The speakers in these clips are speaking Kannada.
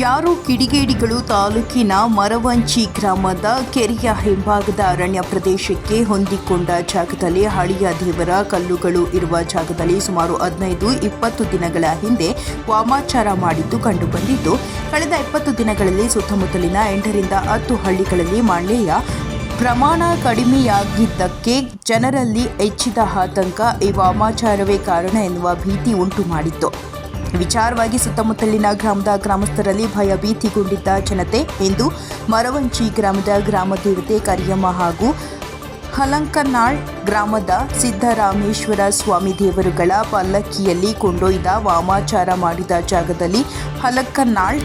ಯಾರು ಕಿಡಿಗೇಡಿಗಳು ತಾಲೂಕಿನ ಮರವಂಚಿ ಗ್ರಾಮದ ಕೆರೆಯ ಹಿಂಭಾಗದ ಅರಣ್ಯ ಪ್ರದೇಶಕ್ಕೆ ಹೊಂದಿಕೊಂಡ ಜಾಗದಲ್ಲಿ ಹಳೆಯ ದೇವರ ಕಲ್ಲುಗಳು ಇರುವ ಜಾಗದಲ್ಲಿ ಸುಮಾರು 15-20 ದಿನಗಳ ಹಿಂದೆ ವಾಮಾಚಾರ ಮಾಡಿದ್ದು ಕಂಡುಬಂದಿದ್ದು, ಕಳೆದ 20 ದಿನಗಳಲ್ಲಿ ಸುತ್ತಮುತ್ತಲಿನ 8ರಿಂದ 10 ಹಳ್ಳಿಗಳಲ್ಲಿ ಮಳೆಯ ಪ್ರಮಾಣ ಕಡಿಮೆಯಾಗಿದ್ದಕ್ಕೆ ಜನರಲ್ಲಿ ಹೆಚ್ಚಿದ ಆತಂಕ ಈ ವಾಮಾಚಾರವೇ ಕಾರಣ ಎನ್ನುವ ಭೀತಿ ಉಂಟು ಮಾಡಿತ್ತು. ವಿಚಾರವಾಗಿ ಸುತ್ತಮುತ್ತಲಿನ ಗ್ರಾಮದ ಗ್ರಾಮಸ್ಥರಲ್ಲಿ ಭಯ ಭೀತಿಗೊಂಡಿದ್ದ ಜನತೆ ಇಂದು ಮರವಂಚಿ ಗ್ರಾಮದ ಗ್ರಾಮದೇವತೆ ಕರಿಯಮ್ಮ ಹಾಗೂ ಹಲಂಕನಾಳ್ ಗ್ರಾಮದ ಸಿದ್ದರಾಮೇಶ್ವರ ಸ್ವಾಮಿ ದೇವರುಗಳ ಪಲ್ಲಕ್ಕಿಯಲ್ಲಿ ಕೊಂಡೊಯ್ದ ವಾಮಾಚಾರ ಮಾಡಿದ ಜಾಗದಲ್ಲಿ ಹಲಂಕನಾಳ್,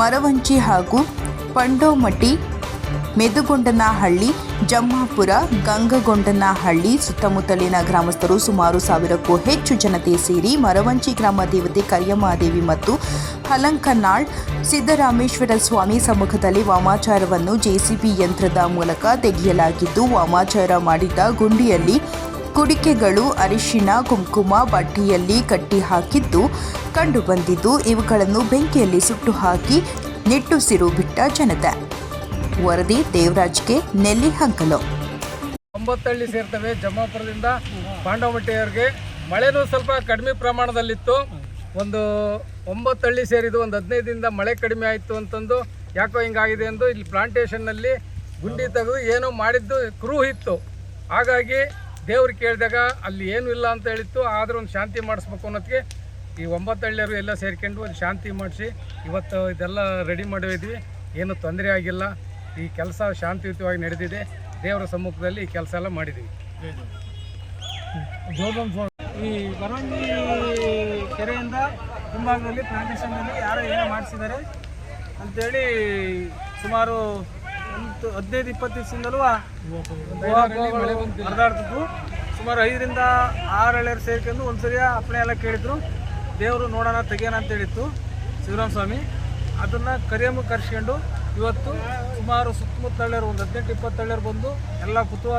ಮರವಂಚಿ ಹಾಗೂ ಪಂಡೋಮಟ್ಟಿ, ಮೆದುಗೊಂಡನಹಳ್ಳಿ, ಜಮ್ಮಾಪುರ, ಗಂಗಗೊಂಡನಹಳ್ಳಿ ಸುತ್ತಮುತ್ತಲಿನ ಗ್ರಾಮಸ್ಥರು ಸುಮಾರು 1000ಕ್ಕೂ ಹೆಚ್ಚು ಜನತೆ ಸೇರಿ ಮರವಂಚಿ ಗ್ರಾಮ ದೇವತೆ ಕರಿಯಮ್ಮಾದೇವಿ ಮತ್ತು ಹಲಂಕನಾಳ್ ಸಿದ್ದರಾಮೇಶ್ವರ ಸ್ವಾಮಿ ಸಮ್ಮುಖದಲ್ಲಿ ವಾಮಾಚಾರವನ್ನು ಜೆಸಿಬಿ ಯಂತ್ರದ ಮೂಲಕ ತೆಗೆಯಲಾಗಿದ್ದು, ವಾಮಾಚಾರ ಮಾಡಿದ ಗುಂಡಿಯಲ್ಲಿ ಕುಡಿಕೆಗಳು, ಅರಿಶಿಣ, ಕುಂಕುಮ ಬಟ್ಟೆಯಲ್ಲಿ ಕಟ್ಟಿ ಹಾಕಿದ್ದು ಕಂಡುಬಂದಿದ್ದು, ಇವುಗಳನ್ನು ಬೆಂಕಿಯಲ್ಲಿ ಸುಟ್ಟು ಹಾಕಿ ನಿಟ್ಟುಸಿರು ಬಿಟ್ಟ ಜನತೆ. ವರದಿ ದೇವರಾಜ್ಗೆ, ನೆಲ್ಲಿಹಂಕಲು. 9 ಹಳ್ಳಿ ಸೇರ್ತವೆ. ಜಮ್ಮಾಪುರದಿಂದ ಪಾಂಡವಮಟ್ಟಿಯವರೆಗೆ ಮಳೆನೂ ಸ್ವಲ್ಪ ಕಡಿಮೆ ಪ್ರಮಾಣದಲ್ಲಿತ್ತು. ಒಂದು 9 ಹಳ್ಳಿ ಸೇರಿದ್ದು ಒಂದು 15 ದಿನದಿಂದ ಮಳೆ ಕಡಿಮೆ ಆಯಿತು ಅಂತಂದು ಯಾಕೋ ಹಿಂಗಾಗಿದೆ ಎಂದು ಇಲ್ಲಿ ಪ್ಲಾಂಟೇಷನ್ನಲ್ಲಿ ಗುಂಡಿ ತೆಗೆದು ಏನೋ ಮಾಡಿದ್ದು ಕ್ರೂ ಇತ್ತು. ಹಾಗಾಗಿ ದೇವ್ರು ಕೇಳಿದಾಗ ಅಲ್ಲಿ ಏನೂ ಇಲ್ಲ ಅಂತ ಹೇಳಿತ್ತು. ಆದರೂ ಒಂದು ಶಾಂತಿ ಮಾಡಿಸ್ಬೇಕು ಅನ್ನೋದಕ್ಕೆ ಈ 9 ಹಳ್ಳಿಯವರು ಎಲ್ಲ ಸೇರ್ಕೊಂಡು ಒಂದು ಶಾಂತಿ ಮಾಡಿಸಿ ಇವತ್ತು ಇದೆಲ್ಲ ರೆಡಿ ಮಾಡಿದ್ವಿ. ಏನು ತೊಂದರೆ ಆಗಿಲ್ಲ. ಈ ಕೆಲಸ ಶಾಂತಿಯುತವಾಗಿ ನಡೆದಿದೆ. ದೇವರ ಸಮ್ಮುಖದಲ್ಲಿ ಈ ಕೆಲಸ ಎಲ್ಲ ಮಾಡಿದ್ದೀವಿ. ಈ ಮರವಂಚಿ ಕೆರೆಯಿಂದ ಹಿಂಭಾಗದಲ್ಲಿ ಪ್ಲಾಂಟೇಷನ್ನಲ್ಲಿ ಯಾರೋ ಏನೋ ಮಾಡಿಸಿದ್ದಾರೆ ಅಂಥೇಳಿ ಸುಮಾರು 15-20 ದಿವಸದಿಂದಲೂ ಹರಿದಾಡ್ತಿದ್ವು. ಸುಮಾರು 5ರಿಂದ 6 ಹಳ್ಳಿಯರು ಸೇರ್ಕೊಂಡು ಒಂದ್ಸರಿ ಅಪ್ಪಣೆ ಎಲ್ಲ ಕೇಳಿದ್ರು. ದೇವರು ನೋಡೋಣ ತೆಗಿಯೋಣ ಅಂತ ಹೇಳಿತ್ತು ಶಿವರಾಮ ಸ್ವಾಮಿ. ಅದನ್ನು ಕರಿಯಮ್ಮ ಕರ್ಸ್ಕೊಂಡು ಇವತ್ತು ಸುಮಾರು ಸುತ್ತಮುತ್ತ ಹಳ್ಳಿಯರು ಒಂದು 18-20 ಹಳ್ಳಿಯರು ಬಂದು ಎಲ್ಲ ಕುತೂಹಲ